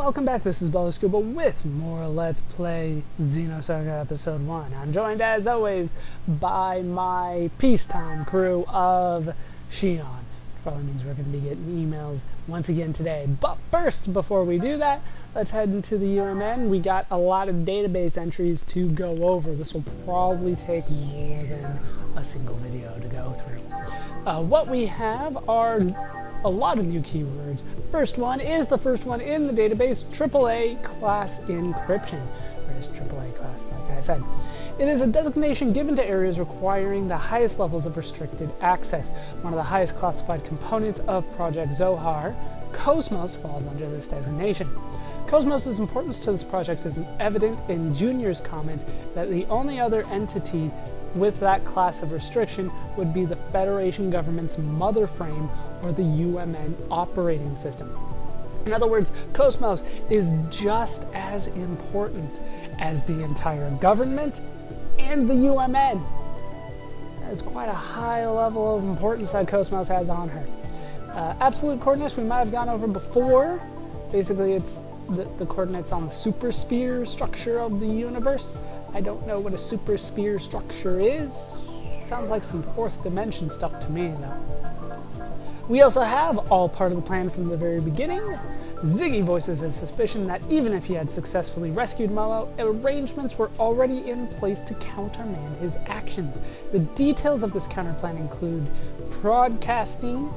welcome back. This is Scuba with more Let's Play Xenosaga Episode 1. I'm joined, as always, by my peacetime crew of Shion. Probably means we're going to be getting emails once again today. But first, before we do that, let's head into the UMN. We got a lot of database entries to go over. This will probably take more than a single video to go through. What we have are a lot of new keywords. First one is the first one in the database, AAA class encryption. Or is AAA class, like I said. It is a designation given to areas requiring the highest levels of restricted access. One of the highest classified components of Project Zohar, Cosmos, falls under this designation. Cosmos' importance to this project is evident in Junior's comment that the only other entity with that class of restriction would be the Federation government's mother frame or the UMN operating system. In other words, Cosmos is just as important as the entire government and the UMN. That is quite a high level of importance that Cosmos has on her. Absolute coordinates we might have gone over before. Basically, it's the coordinates on the supersphere structure of the universe. I don't know what a supersphere structure is. Sounds like some fourth dimension stuff to me, though. We also have all part of the plan from the very beginning. Ziggy voices his suspicion that even if he had successfully rescued Momo, arrangements were already in place to countermand his actions. The details of this counterplan include broadcasting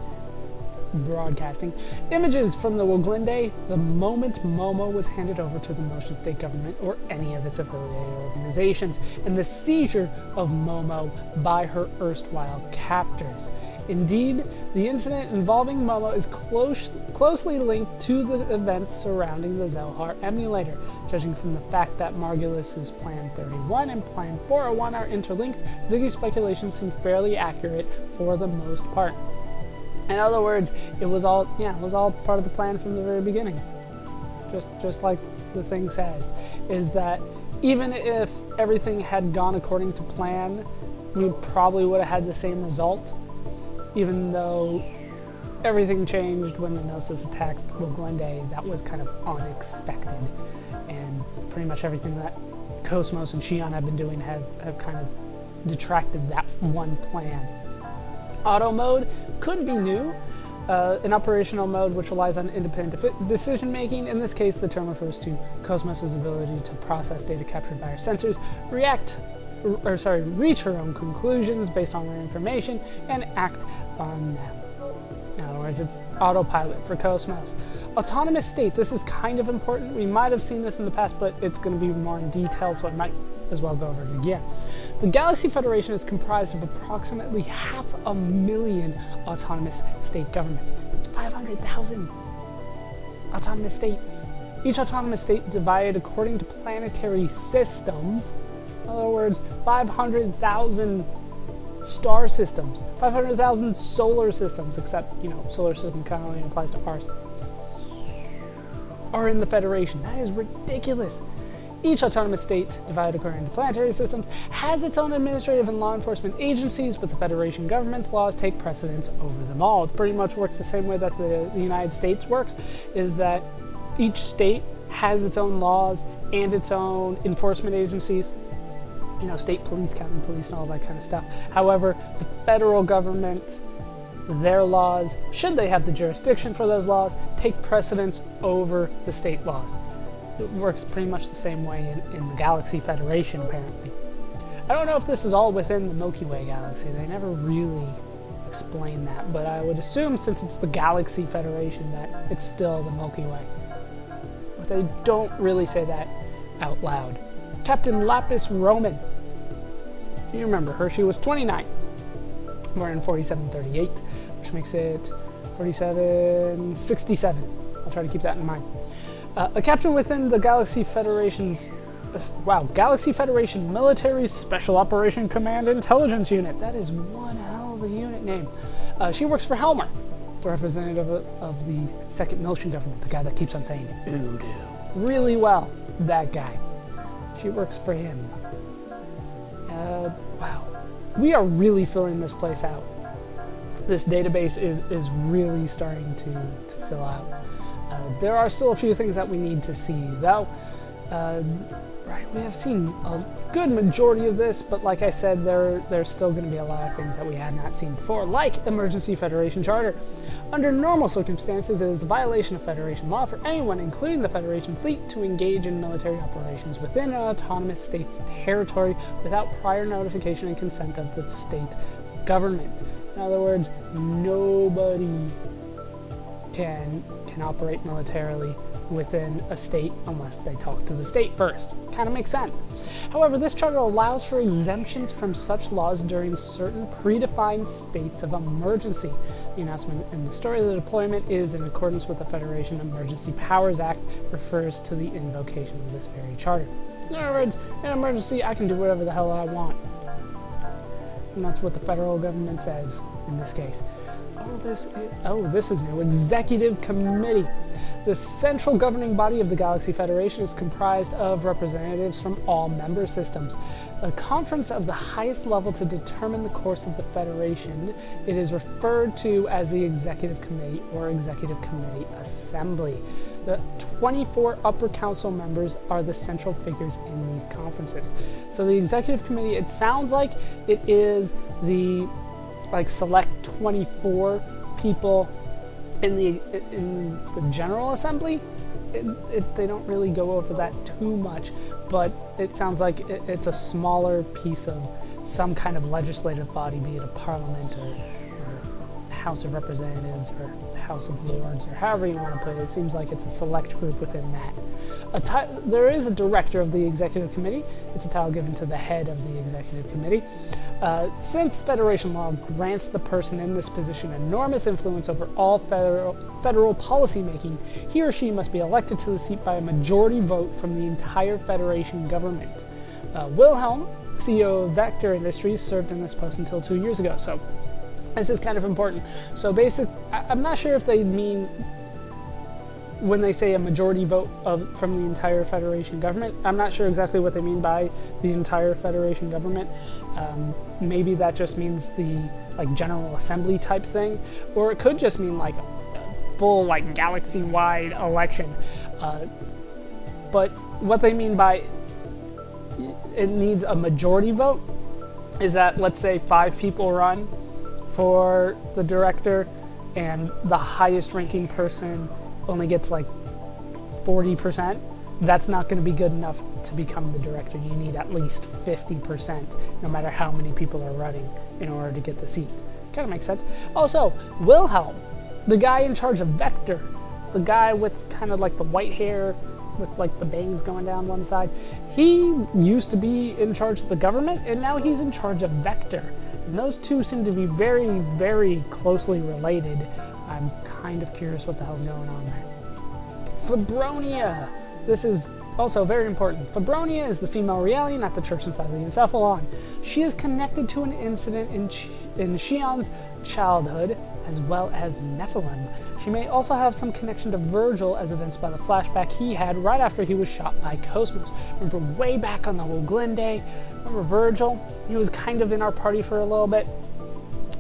images from the Woglinde the moment Momo was handed over to the Motion State government or any of its affiliated organizations, and the seizure of Momo by her erstwhile captors. Indeed, the incident involving Momo is closely linked to the events surrounding the Zohar emulator. Judging from the fact that Margulis's Plan 31 and Plan 401 are interlinked, Ziggy's speculations seem fairly accurate for the most part. In other words, it was all part of the plan from the very beginning. Just like the thing says, is that even if everything had gone according to plan, we probably would have had the same result, even though everything changed when the Gnosis attacked Woglinde. That was kind of unexpected, and pretty much everything that Cosmos and Shion have been doing have kind of detracted that one plan. Auto mode could be new, an operational mode which relies on independent decision making. In this case, the term refers to Cosmos' ability to process data captured by her sensors, reach her own conclusions based on their information, and act on them. In other words, it's autopilot for Cosmos. Autonomous state, this is kind of important. We might have seen this in the past, but it's going to be more in detail, so I might as well go over it again. The Galaxy Federation is comprised of approximately 500,000 autonomous state governments. That's 500,000 autonomous states. Each autonomous state divided according to planetary systems. In other words, 500,000 star systems, 500,000 solar systems, except, solar system kind of only applies to ours, are in the Federation. That is ridiculous. Each autonomous state, divided according to planetary systems, has its own administrative and law enforcement agencies, but the Federation government's laws take precedence over them all. It pretty much works the same way that the United States works, is that each state has its own laws and its own enforcement agencies. State police, county police, and all that kind of stuff. However, the federal government, their laws, should they have the jurisdiction for those laws, take precedence over the state laws. It works pretty much the same way in the Galaxy Federation, apparently. I don't know if this is all within the Milky Way galaxy. They never really explain that, but I would assume since it's the Galaxy Federation that it's still the Milky Way. But they don't really say that out loud. Captain Lapis Roman. You remember her, she was 29. Born in 4738, which makes it 4767. I'll try to keep that in mind. A captain within the Galaxy Federation's Galaxy Federation Military Special Operation Command Intelligence Unit. That is one hell of a unit name. She works for Helmer, the representative of the Second Miltian government, the guy that keeps on saying "Voodoo" really well. That guy. She works for him. Wow. We are really filling this place out. This database is really starting to fill out. There are still a few things that we need to see, though. Right, we have seen a good majority of this, but like I said, there's still going to be a lot of things that we have not seen before, like Emergency Federation Charter. Under normal circumstances, it is a violation of Federation law for anyone, including the Federation fleet, to engage in military operations within an autonomous state's territory without prior notification and consent of the state government. In other words, nobody can operate militarily within a state unless they talk to the state first. Kind of makes sense. However, this charter allows for exemptions from such laws during certain predefined states of emergency. The announcement in the story of the deployment is in accordance with the Federation Emergency Powers Act, refers to the invocation of this very charter. In other words, in an emergency, I can do whatever the hell I want. And that's what the federal government says in this case. This is new. Executive Committee. The central governing body of the Galaxy Federation is comprised of representatives from all member systems. A conference of the highest level to determine the course of the Federation. It is referred to as the Executive Committee or Executive Committee Assembly. The 24 upper council members are the central figures in these conferences. So the Executive Committee, it sounds like it is the select 24 people in the General Assembly. They don't really go over that too much, but it sounds like it's a smaller piece of some kind of legislative body, be it a parliament or House of Representatives or House of Lords, or however you want to put it. It seems like it's a select group within that. There is a director of the Executive Committee. It's a title given to the head of the Executive Committee. Since Federation law grants the person in this position enormous influence over all federal policy making, he or she must be elected to the seat by a majority vote from the entire Federation government. Wilhelm, CEO of Vector Industries, served in this post until 2 years ago, so this is kind of important. So I'm not sure if they mean when they say a majority vote from the entire Federation government. I'm not sure exactly what they mean by the entire Federation government. Maybe that just means the General Assembly type thing, or it could just mean a full galaxy-wide election. But what they mean by it needs a majority vote is that, let's say 5 people run for the director and the highest ranking person only gets 40%, that's not going to be good enough to become the director. You need at least 50%, no matter how many people are running, in order to get the seat. Kind of makes sense. Also, Wilhelm, the guy in charge of Vector, the guy with kind of the white hair with the bangs going down one side, he used to be in charge of the government, and now he's in charge of Vector. And those two seem to be very, very closely related. I'm kind of curious what the hell's going on there. Fabronia. This is also very important. Fabronia is the female reality, not the church inside the encephalon. She is connected to an incident in Xion's childhood, as well as Nephilim. She may also have some connection to Virgil, as evinced by the flashback he had right after he was shot by Cosmos. Remember way back on the whole Glen day? Remember Virgil? He was kind of in our party for a little bit.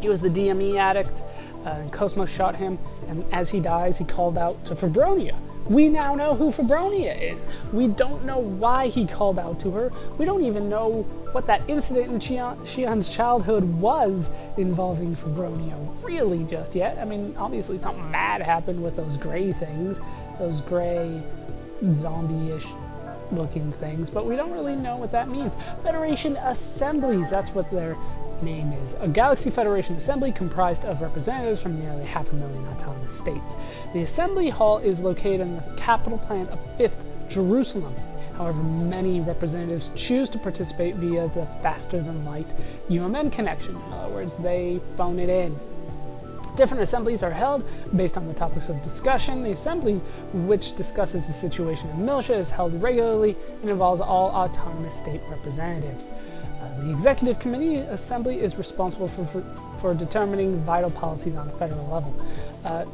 He was the DME addict, and Cosmos shot him, and as he dies, he called out to Fabronia. We now know who Fabronia is. We don't know why he called out to her. We don't even know what that incident in Xion's childhood was involving Fabronia really just yet. I mean, obviously something bad happened with those gray things, those gray zombie-ish looking things, but we don't really know what that means. Federation Assemblies, that's what their name is. A Galaxy Federation Assembly comprised of representatives from nearly 500,000 autonomous states. The Assembly Hall is located in the capital planet of 5th Jerusalem. However, many representatives choose to participate via the faster-than-light UMN connection. In other words, they phone it in. Different assemblies are held based on the topics of discussion. The assembly, which discusses the situation in Miltia, is held regularly and involves all autonomous state representatives. The Executive Committee Assembly is responsible for determining vital policies on a federal level.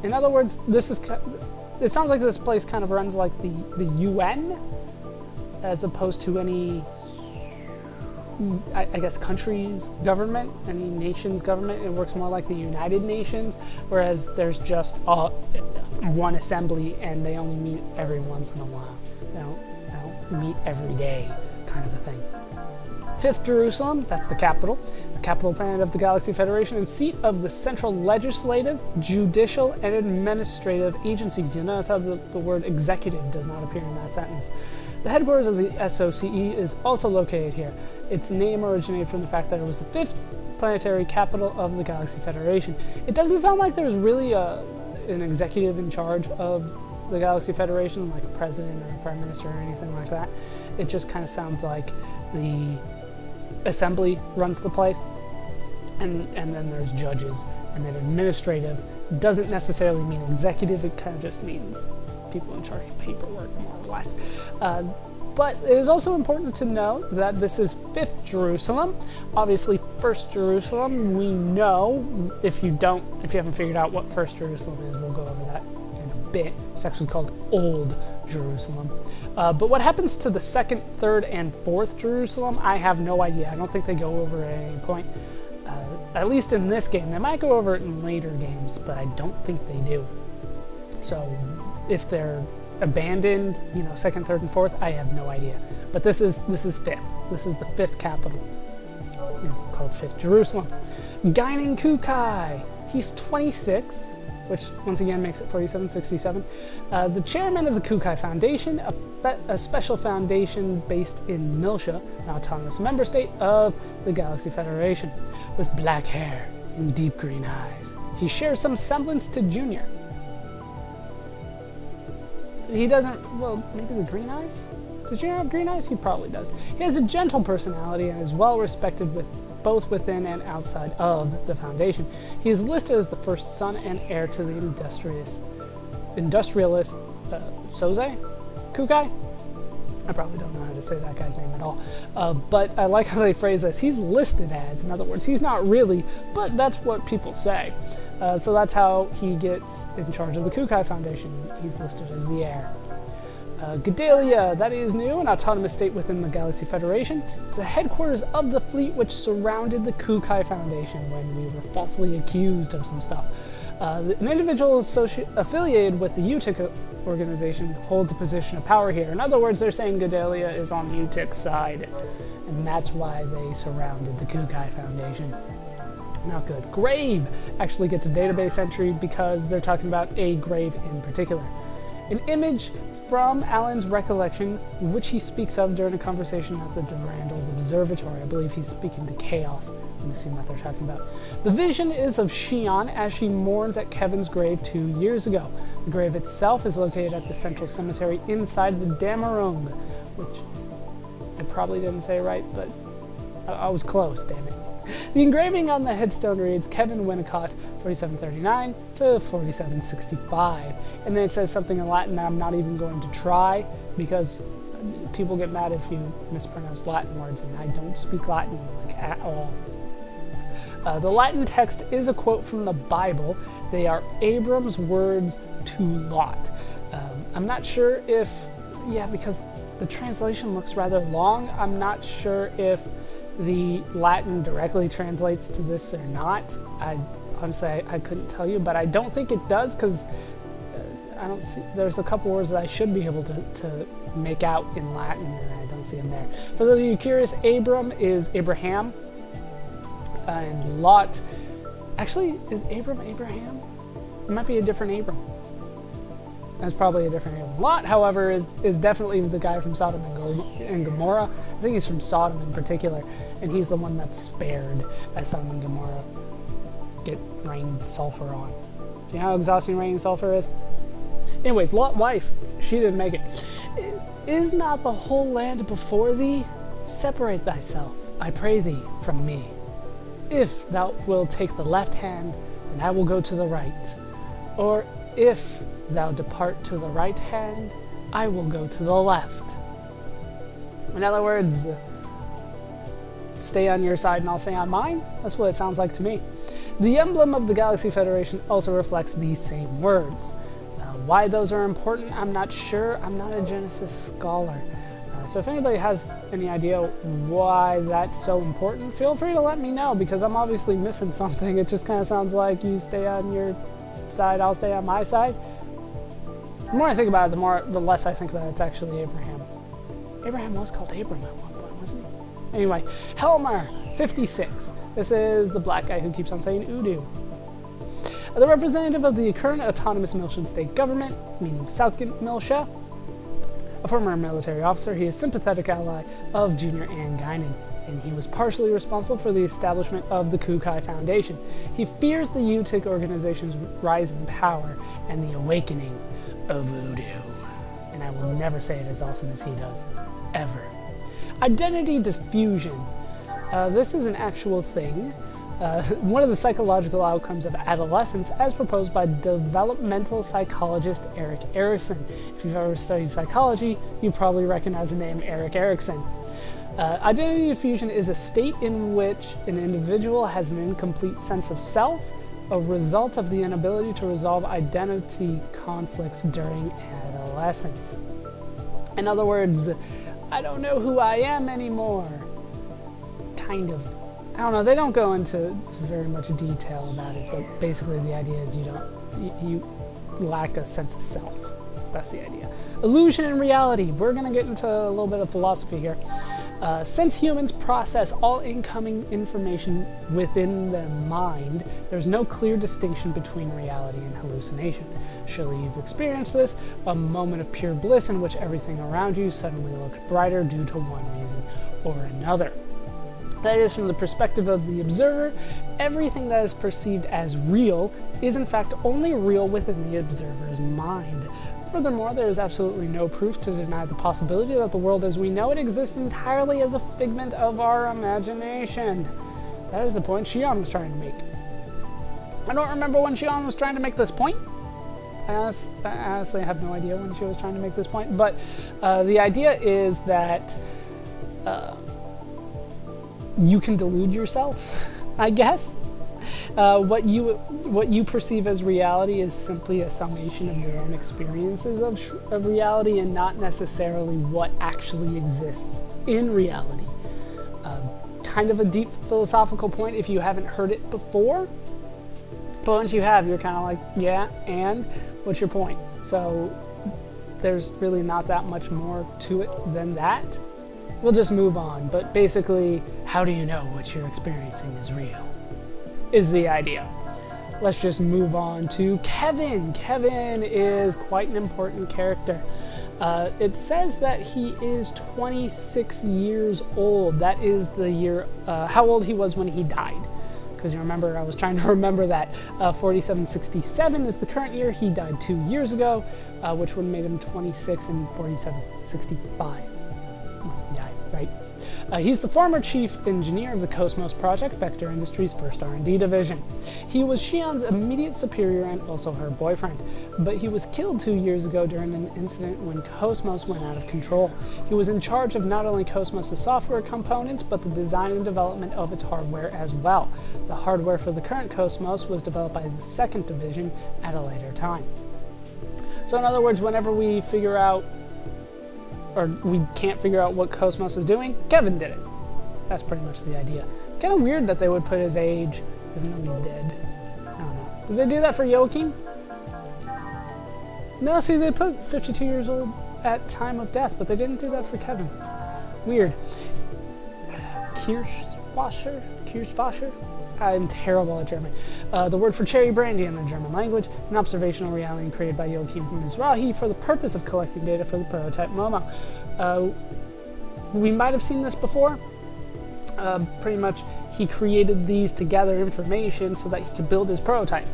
In other words, it sounds like this place kind of runs like the UN, as opposed to any, I guess, country's government, any nation's government. It works more like the United Nations, whereas there's just one assembly, and they only meet every once in a while. They don't meet every day, kind of a thing. 5th Jerusalem, that's the capital planet of the Galaxy Federation, and seat of the central legislative, judicial, and administrative agencies. You'll notice how the word executive does not appear in that sentence. The headquarters of the SOCE is also located here. Its name originated from the fact that it was the 5th planetary capital of the Galaxy Federation. It doesn't sound like there's really an executive in charge of the Galaxy Federation, like a president or a prime minister or anything like that. It just kind of sounds like the assembly runs the place, and then there's judges, and then administrative doesn't necessarily mean executive. It kind of just means people in charge of paperwork, more or less. But it is also important to know that this is 5th Jerusalem. Obviously, 1st Jerusalem, we know, if you haven't figured out what 1st Jerusalem is, we'll go over that in a bit. It's actually called Old Jerusalem. But what happens to the 2nd, 3rd, and 4th Jerusalem, I have no idea. I don't think they go over it at any point. At least in this game. They might go over it in later games, but I don't think they do. So if they're abandoned, 2nd, 3rd, and 4th, I have no idea. But this is 5th. This is the 5th capital. It's called 5th Jerusalem. Guinan Kukai. He's 26. Which once again makes it 4767. The chairman of the Kukai Foundation, a special foundation based in Milsha, an autonomous member state of the Galaxy Federation, with black hair and deep green eyes. He shares some semblance to Junior. He doesn't, well, maybe the green eyes? Does Junior have green eyes? He probably does. He has a gentle personality and is well respected both within and outside of the Foundation. He is listed as the first son and heir to the industrialist Soze Kukai? I probably don't know how to say that guy's name at all. But I like how they phrase this. He's listed as, in other words, he's not really, but that's what people say. So that's how he gets in charge of the Kukai Foundation. He's listed as the heir. Gedalia, that is new, an autonomous state within the Galaxy Federation. It's the headquarters of the fleet which surrounded the Kukai Foundation when we were falsely accused of some stuff. An individual affiliated with the UTIC organization holds a position of power here. In other words, they're saying Gedalia is on UTIC's side, and that's why they surrounded the Kukai Foundation. Not good. Grave actually gets a database entry because they're talking about a grave in particular. An image from Alan's recollection, which he speaks of during a conversation at the Durandal's Observatory. I believe he's speaking to Chaos. Let me see what they're talking about. The vision is of Xion as she mourns at Kevin's grave 2 years ago. The grave itself is located at the central cemetery inside the Damarung, which I probably didn't say right, but I was close, damn it. The engraving on the headstone reads Kevin Winnicott, 4739 to 4765. And then it says something in Latin that I'm not even going to try because people get mad if you mispronounce Latin words, and I don't speak Latin like at all. The Latin text is a quote from the Bible. They are Abram's words to Lot. I'm not sure if, because the translation looks rather long, I'm not sure if the Latin directly translates to this or not. Honestly, I couldn't tell you, but I don't think it does because I don't see. There's a couple words that I should be able to make out in Latin, and I don't see them there. For those of you curious, Abram is Abraham, and Lot. Actually, is Abram Abraham? It might be a different Abram. That's probably a different Abram. Lot, however, is definitely the guy from Sodom and Gomorrah. I think he's from Sodom in particular, and he's the one that's spared as Sodom and Gomorrah get rained sulfur on. Do you know how exhausting raining sulfur is? Anyways, Lot's wife, she didn't make it. Is not the whole land before thee? Separate thyself, I pray thee, from me. If thou wilt take the left hand, then I will go to the right. Or if thou depart to the right hand, I will go to the left. In other words, stay on your side and I'll stay on mine? That's what it sounds like to me. The emblem of the Galaxy Federation also reflects these same words. Why those are important, I'm not sure. I'm not a Genesis scholar. So if anybody has any idea why that's so important, feel free to let me know, because I'm obviously missing something. It just kind of sounds like you stay on your side, I'll stay on my side. The more I think about it, the less I think that it's actually Abraham. Abraham was called Abram at one point, wasn't he? Anyway, Helmer, 56. This is the black guy who keeps on saying Udu. The representative of the current autonomous Miltian state government, meaning Salkin Milsha. A former military officer, he is a sympathetic ally of Junior Anguinen, and he was partially responsible for the establishment of the Kukai Foundation. He fears the UTIC organization's rise in power and the awakening of voodoo. And I will never say it as awesome as he does, ever. Identity diffusion. This is an actual thing. One of the psychological outcomes of adolescence as proposed by developmental psychologist Erik Erikson. If you've ever studied psychology, you probably recognize the name Erik Erikson. Identity diffusion is a state in which an individual has an incomplete sense of self, a result of the inability to resolve identity conflicts during adolescence. In other words, I don't know who I am anymore. Kind of. I don't know, they don't go into very much detail about it, but basically the idea is you lack a sense of self. That's the idea. Illusion and reality. We're going to get into a little bit of philosophy here. Since humans process all incoming information within the mind, there's no clear distinction between reality and hallucination. Surely you've experienced this, a moment of pure bliss in which everything around you suddenly looks brighter due to one reason or another. That is, from the perspective of the observer, everything that is perceived as real is in fact only real within the observer's mind. Furthermore, there is absolutely no proof to deny the possibility that the world as we know it exists entirely as a figment of our imagination. That is the point Shion was trying to make. I don't remember when Shion was trying to make this point. I honestly have no idea when she was trying to make this point, but the idea is that you can delude yourself, I guess. What you perceive as reality is simply a summation of your own experiences of reality and not necessarily what actually exists in reality. Kind of a deep philosophical point if you haven't heard it before, but once you have, you're kind of like, yeah, and what's your point? So there's really not that much more to it than that. We'll just move on, but basically, how do you know what you're experiencing is real? Is the idea. Let's just move on to Kevin. Kevin is quite an important character. It says that he is 26 years old. That is the year, how old he was when he died. Because you remember, I was trying to remember that 4767 is the current year. He died 2 years ago, which would have made him 26 and 4765. He died, right? He's the former chief engineer of the Cosmos Project, Vector Industries' first R&D division. He was Shion's immediate superior and also her boyfriend, but he was killed 2 years ago during an incident when Cosmos went out of control. He was in charge of not only Cosmos' software components, but the design and development of its hardware as well. The hardware for the current Cosmos was developed by the second division at a later time. So in other words, whenever we figure out or we can't figure out what Cosmos is doing, Kevin did it. That's pretty much the idea. It's kind of weird that they would put his age, even though he's dead. I don't know. Did they do that for Joachim? No, see, they put 52 years old at time of death, but they didn't do that for Kevin. Weird. Kirschwasser? I'm terrible at German. The word for cherry brandy in the German language, an observational reality created by Joachim Mizrahi for the purpose of collecting data for the prototype Momo. We might have seen this before. Pretty much, he created these to gather information so that he could build his prototype.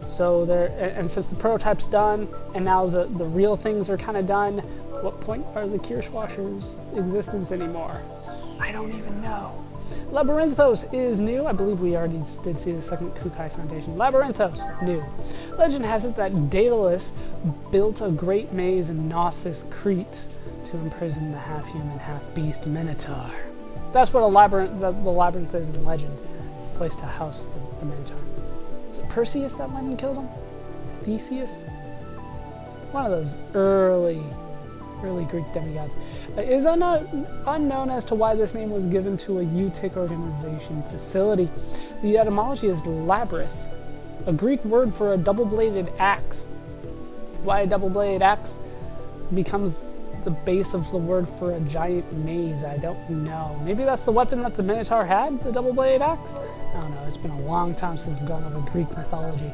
So and since the prototype's done, and now the real things are kind of done, what point are the Kirschwasser's existence anymore? I don't even know. Labyrinthos is new. I believe we already did see the second Kukai Foundation. Labyrinthos, new. Legend has it that Daedalus built a great maze in Knossos, Crete, to imprison the half-human, half-beast Minotaur. That's what the labyrinth is in legend. It's a place to house the Minotaur. Is it Perseus that went and killed him? Theseus? One of those early Greek demigods. It is unknown as to why this name was given to a UTIC organization facility. The etymology is labrys, a Greek word for a double-bladed axe. why a double blade axe becomes the base of the word for a giant maze, I don't know. Maybe that's the weapon that the Minotaur had, the double blade axe? I don't know, it's been a long time since I've gone over Greek mythology.